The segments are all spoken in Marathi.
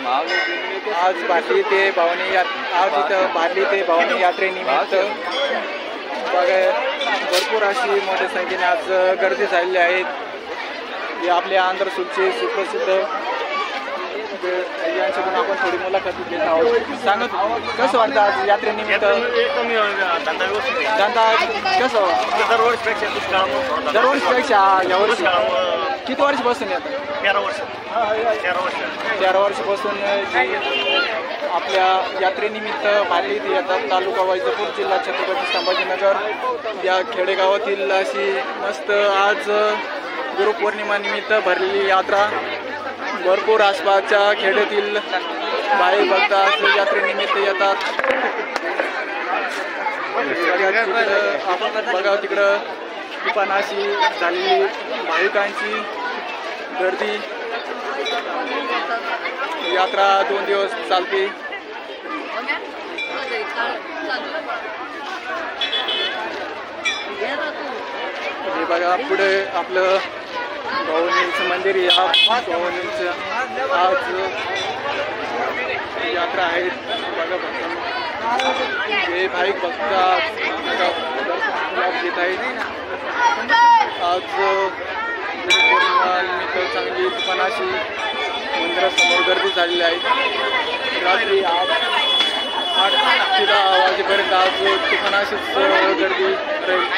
आज बार्ली ते भवानी आज इथं बार्ली ते भवानी यात्रेनिमित्त बघा भरपूर अशी मोठ्या संख्येने आज गर्दी झालेली आहेत। हे आपले आंध्रसूलचे सुप्रसिद्ध यांच्याकडून आपण थोडी मुलाखत घेत आहोत। सांगत कसं वाटतं आज यात्रेनिमित्त? धंदा कसं दरवर्षीपेक्षा यावर्षी किती वर्षापासून येतं? 13 वर्षापासून आपल्या यात्रेनिमित्त बार्ली इथे येतात। तालुका वैजापूर, जिल्हा छत्रपती संभाजीनगर या खेडेगावातील अशी मस्त आज गुरुपौर्णिमा निमित्त भरलेली यात्रा। भरपूर आसपासच्या खेड्यातील भाई भक्त आज यात्रेनिमित्त येतात। आपण बघा तिकडं खूप अशी झालेली भाविकांची गर्दी। यात्रा 2 दिवस चालते। हे बघा पुढे आपलं भवानीचं मंदिर आहे। भवानीचं आज यात्रा आहे। बघा हे भाविक भक्त घेत आहेत। आज गुरुपौर्णिमा निमित्त चांगली दुकानाशी मंदिरासमोर गर्दी झालेली आहे। रात्री 8 ते 10 वाजेपर्यंत आज दुकानाशीच गर्दी राहील।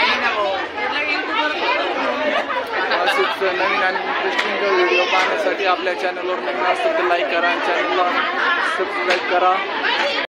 असेच नवीन आणि इंटरेस्टिंग व्हिडिओ पाहण्यासाठी आपल्या चॅनलवर नवीन असेल तर लाईक करा आणि चॅनलला सबस्क्राईब करा।